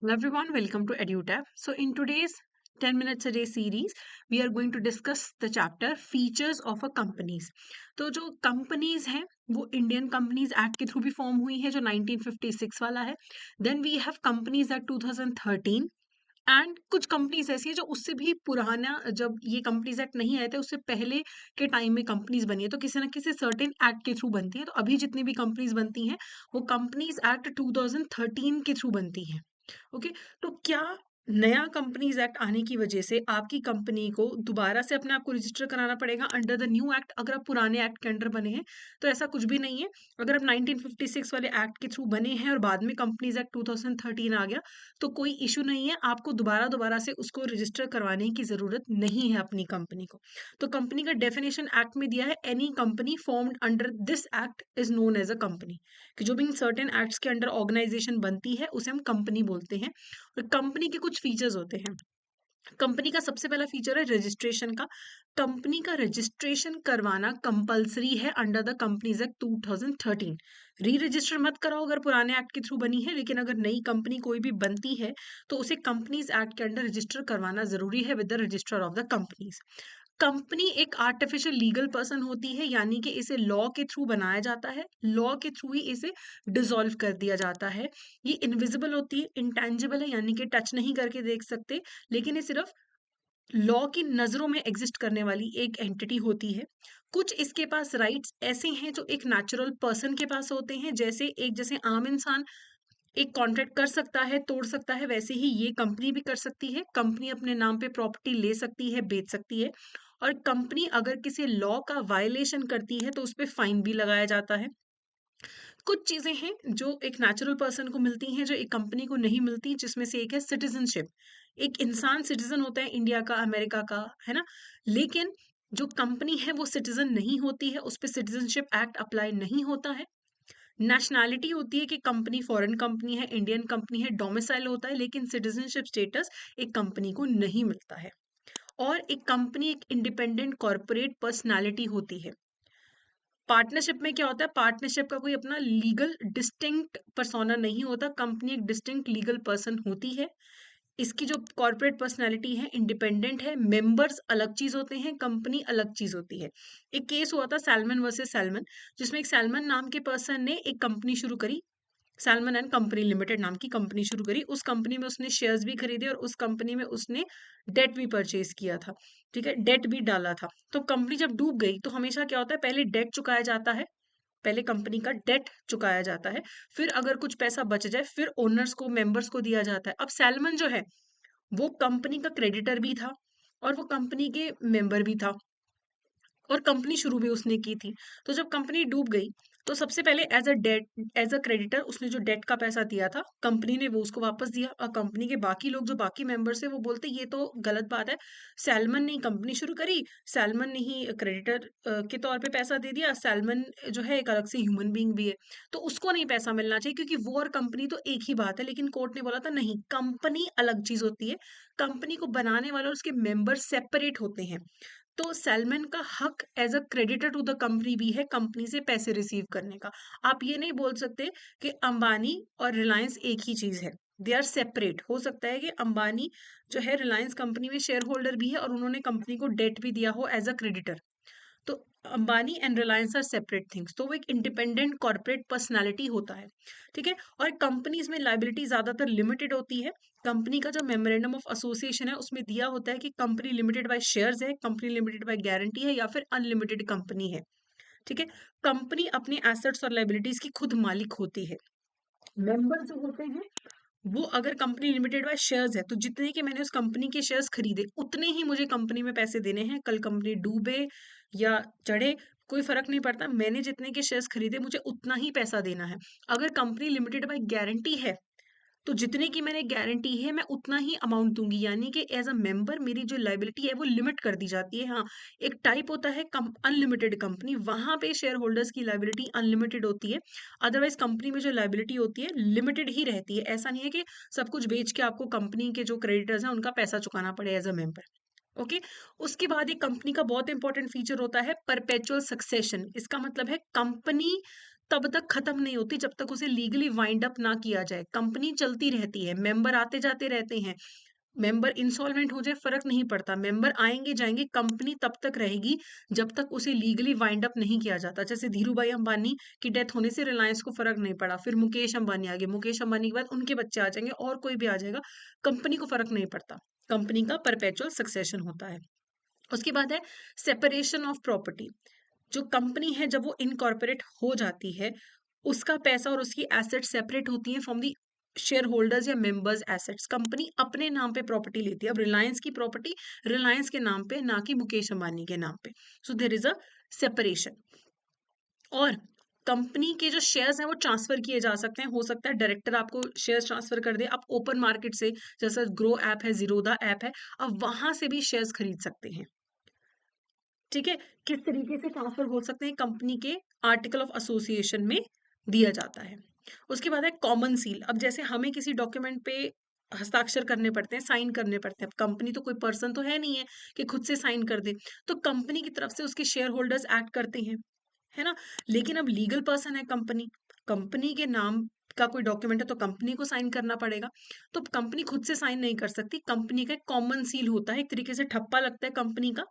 Hello everyone, welcome to EduTab. So in today's 10 minutes a day series, we are going to discuss the chapter features of a companies. तो जो companies हैं वो Indian companies act के through भी form हुई है जो 1956 वाला है. Then we have companies act 2013 and कुछ कंपनीज ऐसी हैं जो उससे भी पुराना, जब ये कंपनीज एक्ट नहीं आए थे उससे पहले के टाइम में कंपनीज बनी है, तो किसी ना किसी सर्टेन एक्ट के थ्रू बनती है. तो अभी जितनी भी कंपनीज बनती हैं वो कंपनीज एक्ट 2013 के थ्रू बनती हैं. ओके. तो क्या नया कंपनीज एक्ट आने की वजह से आपकी कंपनी को दोबारा से अपने आप को रजिस्टर कराना पड़ेगा अंडर द न्यू एक्ट अगर आप पुराने एक्ट के अंडर बने हैं? तो ऐसा कुछ भी नहीं है. अगर आप 1956 वाले एक्ट के थ्रू बने हैं और बाद में कंपनीज एक्ट 2013 आ गया तो कोई इशू नहीं है, आपको दोबारा दोबारा से उसको रजिस्टर करवाने की जरूरत नहीं है अपनी कंपनी को. तो कंपनी का डेफिनेशन एक्ट में दिया है, any company formed under this act is known as a company. कि जो भी इन सर्टेन एक्ट्स के अंडर ऑर्गेनाइजेशन बनती है उसे हम कंपनी बोलते हैं. और कंपनी के कुछ फीचर्स होते हैं. कंपनी का सबसे पहला फीचर है रजिस्ट्रेशन का. कंपनी का रजिस्ट्रेशन करवाना कंपलसरी है अंडर द कंपनीज एक्ट 2013. री रजिस्टर मत कराओ अगर पुराने एक्ट के थ्रू बनी है, लेकिन अगर नई कंपनी कोई भी बनती है तो उसे कंपनीज एक्ट के अंडर रजिस्टर करवाना जरूरी है with the register of the companies. Company एक आर्टिफिशियल लीगल पर्सन होती है, यानी कि इसे लॉ के थ्रू बनाया जाता है, लॉ के थ्रू ही इसे डिसॉल्व कर दिया जाता है. ये इनविजिबल होती है, इंटेंजिबल है, यानी कि टच नहीं करके देख सकते, लेकिन ये सिर्फ लॉ की नजरों में एग्जिस्ट करने वाली एक एंटिटी होती है. कुछ इसके पास राइट्स ऐसे हैं जो एक नेचुरल पर्सन के पास होते हैं, जैसे आम इंसान एक कॉन्ट्रैक्ट कर सकता है, तोड़ सकता है, वैसे ही ये कंपनी भी कर सकती है. कंपनी अपने नाम पे प्रॉपर्टी ले सकती है, बेच सकती है. और कंपनी अगर किसी लॉ का वायलेशन करती है तो उस पे फाइन भी लगाया जाता है. कुछ चीजें हैं जो एक नेचुरल पर्सन को मिलती हैं जो एक कंपनी को नहीं मिलती, जिसमें से एक है सिटीजनशिप. एक इंसान सिटीजन होता है इंडिया का, अमेरिका का, है ना. लेकिन जो कंपनी है वो सिटीजन नहीं होती है, उस पर सिटीजनशिप एक्ट अप्लाई नहीं होता है. नेशनैलिटी होती है कि कंपनी फॉरेन कंपनी है, इंडियन कंपनी है, डोमिसाइल होता है, लेकिन सिटीजनशिप स्टेटस एक कंपनी को नहीं मिलता है. और एक कंपनी एक इंडिपेंडेंट कॉर्पोरेट पर्सनालिटी होती है. पार्टनरशिप में क्या होता है, पार्टनरशिप का कोई अपना लीगल डिस्टिंक्ट पर्सोना नहीं होता, कंपनी एक डिस्टिंक्ट लीगल पर्सन होती है. इसकी जो कॉर्पोरेट पर्सनालिटी है इंडिपेंडेंट है, मेंबर्स अलग चीज होते हैं, कंपनी अलग चीज होती है. एक केस हुआ था सैलमन वर्सेस सैलमन, जिसमें एक सैलमन नाम के पर्सन ने एक कंपनी शुरू करी, सैलमन एंड कंपनी लिमिटेड नाम की कंपनी शुरू करी. उस कंपनी में उसने शेयर्स भी खरीदे और उस कंपनी में उसने डेट भी परचेज किया था. ठीक है, डेट भी डाला था. तो कंपनी जब डूब गई तो हमेशा क्या होता है, पहले डेट चुकाया जाता है, पहले कंपनी का डेट चुकाया जाता है, फिर अगर कुछ पैसा बच जाए फिर ओनर्स को, मेंबर्स को दिया जाता है. अब सैलमन जो है वो कंपनी का क्रेडिटर भी था और वो कंपनी के मेंबर भी था, और कंपनी शुरू भी उसने की थी. तो जब कंपनी डूब गई तो सबसे पहले एज अ क्रेडिटर उसने जो डेट का पैसा दिया था कंपनी ने वो उसको वापस दिया, और कंपनी के बाकी लोग जो बाकी मेंबर्स है वो बोलते ये तो गलत बात है, सैलमन ने ही कंपनी शुरू करी, सैलमन ने ही क्रेडिटर के तौर पे पैसा दे दिया, सैलमन जो है एक अलग से ह्यूमन बीइंग भी है, तो उसको नहीं पैसा मिलना चाहिए क्योंकि वो और कंपनी तो एक ही बात है. लेकिन कोर्ट ने बोला था नहीं, कंपनी अलग चीज होती है, कंपनी को बनाने वाले और उसके मेंबर सेपरेट होते हैं. तो सैलमन का हक as a creditor to the company भी है कंपनी से पैसे रिसीव करने का. आप ये नहीं बोल सकते कि अंबानी और रिलायंस एक ही चीज है, दे आर सेपरेट. हो सकता है कि अंबानी जो है रिलायंस कंपनी में शेयर होल्डर भी है और उन्होंने कंपनी को डेट भी दिया हो एज अ क्रेडिटर. तो Ambani and Reliance are separate things, तो वो एक इंडिपेंडेंट कॉर्पोरेट पर्सनालिटी होता है. ठीक है. और कंपनीज में लाइबिलिटी ज्यादातर लिमिटेड होती है. कंपनी का जो मेमोरेंडम ऑफ एसोसिएशन है उसमें दिया होता है कि कंपनी लिमिटेड बाय शेयर्स है, कंपनी लिमिटेड बाय गारंटी है, या फिर अनलिमिटेड कंपनी है. ठीक है. कंपनी अपने एसेट्स और लाइबिलिटीज की खुद मालिक होती है. मेंबर जो होते हैं वो, अगर कंपनी लिमिटेड बाय शेयर्स है तो जितने के मैंने उस कंपनी के शेयर्स खरीदे उतने ही मुझे कंपनी में पैसे देने हैं. कल कंपनी डूबे या चढ़े कोई फर्क नहीं पड़ता, मैंने जितने के शेयर्स खरीदे मुझे उतना ही पैसा देना है. अगर कंपनी लिमिटेड बाय गारंटी है तो जितने की मैंने गारंटी है मैं उतना ही अमाउंट दूंगी, यानी कि एज अ मेंबर मेरी जो लाइबिलिटी है वो लिमिट कर दी जाती है. हाँ, एक टाइप होता है अनलिमिटेड कंपनी, वहां पे शेयर होल्डर्स की लाइबिलिटी अनलिमिटेड होती है. अदरवाइज कंपनी में जो लाइबिलिटी होती है लिमिटेड ही रहती है. ऐसा नहीं है कि सब कुछ बेच के आपको कंपनी के जो क्रेडिटर्स हैं उनका पैसा चुकाना पड़े एज अ मेंबर. ओके. उसके बाद एक कंपनी का बहुत इंपॉर्टेंट फीचर होता है परपेचुअल सक्सेशन. इसका मतलब है कंपनी तब तक खत्म नहीं होती जब तक उसे लीगली वाइंड अप ना किया जाए। कंपनी चलती रहती है, मेंबर आते जाते रहते हैं, मेंबर इंसॉल्वेंट हो जाए फर्क नहीं पड़ता, मेंबर आएंगे जाएंगे, कंपनी तब तक रहेगी जब तक उसे लीगली वाइंड अप नहीं किया जाता। जैसे धीरू भाई अंबानी की डेथ होने से रिलायंस को फर्क नहीं पड़ा, फिर मुकेश अंबानी आ गए, मुकेश अंबानी के बाद उनके बच्चे आ जाएंगे और कोई भी आ जाएगा, कंपनी को फर्क नहीं पड़ता। कंपनी का परपेचुअल सक्सेशन होता है। उसके बाद है सेपरेशन ऑफ प्रॉपर्टी। जो कंपनी है जब वो इनकॉर्पोरेट हो जाती है, उसका पैसा और उसकी एसेट सेपरेट होती है फ्रॉम दी शेयर होल्डर्स या मेंबर्स एसेट्स। कंपनी अपने नाम पे प्रॉपर्टी लेती है। अब रिलायंस की प्रॉपर्टी रिलायंस के नाम पे, ना कि मुकेश अंबानी के नाम पे। So there is a separation. और कंपनी के जो शेयर्स हैं वो ट्रांसफर किए जा सकते हैं। हो सकता है डायरेक्टर आपको शेयर्स ट्रांसफर कर दे, आप ओपन मार्केट से, जैसा ग्रो ऐप है, जीरोधा ऐप है, आप वहां से भी शेयर्स खरीद सकते हैं। ठीक है, किस तरीके से ट्रांसफर हो सकते हैं, कंपनी के आर्टिकल ऑफ एसोसिएशन में दिया जाता है। उसके बाद है कॉमन सील। अब जैसे हमें किसी डॉक्यूमेंट पे हस्ताक्षर करने पड़ते हैं, साइन करने पड़ते हैं। अब कंपनी तो कोई पर्सन तो है नहीं है कि खुद से साइन कर दे, तो कंपनी की तरफ से उसके शेयर होल्डर्स एक्ट करते हैं, है ना। लेकिन अब लीगल पर्सन है कंपनी, कंपनी के नाम का कोई डॉक्यूमेंट है तो कंपनी को साइन करना पड़ेगा। तो कंपनी खुद से साइन नहीं कर सकती, कंपनी का कॉमन सील होता है, एक तरीके से ठप्पा लगता है कंपनी का।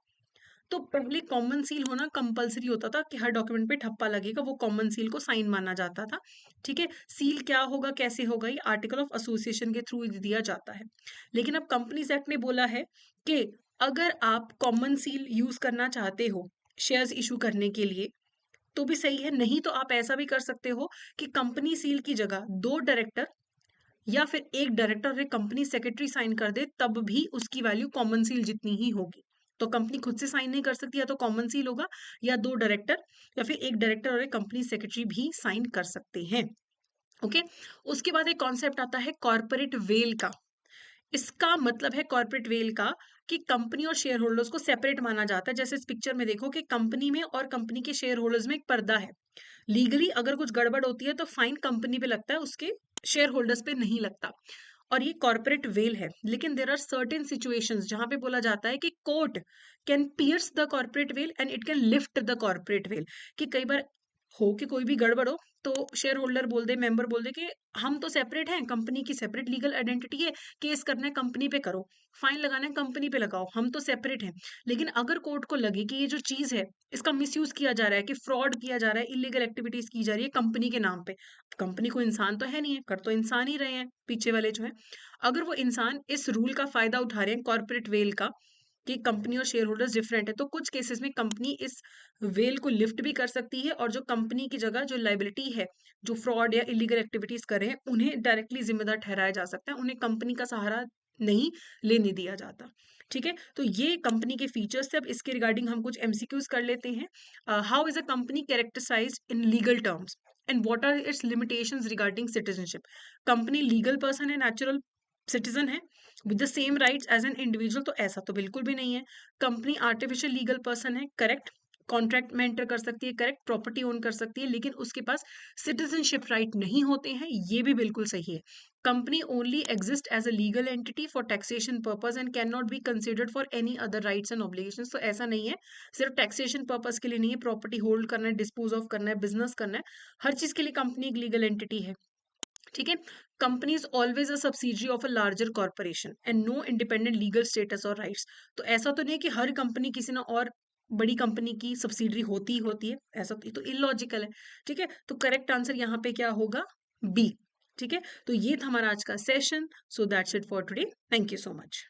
तो पहले कॉमन सील होना कंपलसरी होता था कि हर डॉक्यूमेंट पे ठप्पा लगेगा, वो कॉमन सील को साइन माना जाता था। ठीक है, सील क्या होगा, कैसे होगा, ये आर्टिकल ऑफ एसोसिएशन के थ्रू दिया जाता है। लेकिन अब कंपनीज एक्ट ने बोला है कि अगर आप कॉमन सील यूज करना चाहते हो शेयर्स इशू करने के लिए तो भी सही है, नहीं तो आप ऐसा भी कर सकते हो कि कंपनी सील की जगह दो डायरेक्टर या फिर एक डायरेक्टर और एक कंपनी सेक्रेटरी साइन कर दे, तब भी उसकी वैल्यू कॉमन सील जितनी ही होगी। तो कंपनी खुद से साइन नहीं कर सकती, या तो कॉमन सील होगा, या दो डायरेक्टर, या फिर एक डायरेक्टर और एक कंपनी सेक्रेटरी भी साइन कर सकते हैं। ओके। उसके बाद एक कॉन्सेप्ट आता है कॉर्पोरेट वेल का। इसका मतलब है कॉर्पोरेट वेल का कि कंपनी और शेयर होल्डर्स को सेपरेट माना जाता है। जैसे इस पिक्चर में देखो कि कंपनी में और कंपनी के शेयर होल्डर्स में एक पर्दा है। लीगली अगर कुछ गड़बड़ होती है तो फाइन कंपनी पे लगता है, उसके शेयर होल्डर्स पे नहीं लगता। और ये कॉर्पोरेट वेल है। लेकिन देर आर सर्टेन सिचुएशंस जहां पे बोला जाता है कि court can pierce the corporate veil and it can lift the corporate veil. कि कई बार हो कि कोई भी गड़बड़ हो तो शेयर होल्डर बोल दे, मेंबर बोल दे कि हम तो सेपरेट हैं, कंपनी की सेपरेट लीगल आइडेंटिटी है, केस करना है कंपनी पे करो, फाइन लगाना है कंपनी पे लगाओ, हम तो सेपरेट हैं। लेकिन अगर कोर्ट को लगे कि ये जो चीज है इसका मिसयूज किया जा रहा है, कि फ्रॉड किया जा रहा है, इलीगल एक्टिविटीज की जा रही है कंपनी के नाम पे, कंपनी को इंसान तो है नहीं है, कर तो इंसान ही रहे हैं पीछे वाले जो है, अगर वो इंसान इस रूल का फायदा उठा रहे हैं कॉर्पोरेट वेल का कि कंपनी और शेयर होल्डर्स डिफरेंट है, तो कुछ केसेस में कंपनी इस वेल को लिफ्ट भी कर सकती है, और जो कंपनी की जगह जो लाइबिलिटी है, जो फ्रॉड या इलीगल एक्टिविटीज कर रहे हैं, उन्हें डायरेक्टली जिम्मेदार ठहराया जा सकता है, उन्हें कंपनी का सहारा नहीं लेने दिया जाता। ठीक है, तो ये कंपनी के फीचर्स थे। अब इसके रिगार्डिंग हम कुछ एमसीक्यूज कर लेते हैं। How is a company characterised in legal terms and what are its limitations regarding citizenship. Company legal person है, नेचुरल सिटीजन है with the same rights as an individual, तो ऐसा तो बिल्कुल भी नहीं है। कंपनी आर्टिफिशियल लीगल पर्सन है, करेक्ट। कॉन्ट्रैक्ट में एंटर कर सकती है, करेक्ट। प्रॉपर्टी ओन कर सकती है, लेकिन उसके पास सिटीजनशिप राइट नहीं होते हैं, ये भी बिल्कुल सही है। Company only exist as a legal entity for taxation purpose and can not be considered for any other rights and obligations. तो ऐसा नहीं है, सिर्फ टैक्सेशन पर्पज के लिए नहीं है, प्रॉपर्टी होल्ड करना है, डिस्पोज ऑफ करना है, बिजनेस करना है, हर चीज के लिए कंपनी एक लीगल एंटिटी है। ठीक है, company is always a subsidiary of a larger corporation and no independent legal status और राइट्स। तो ऐसा तो नहीं है कि हर कंपनी किसी ना और बड़ी कंपनी की सब्सिडरी होती ही होती है, ऐसा तो इलॉजिकल है। ठीक है, तो करेक्ट आंसर यहाँ पे क्या होगा, बी। ठीक है, तो ये था हमारा आज का session. So that's it for today, thank you so much.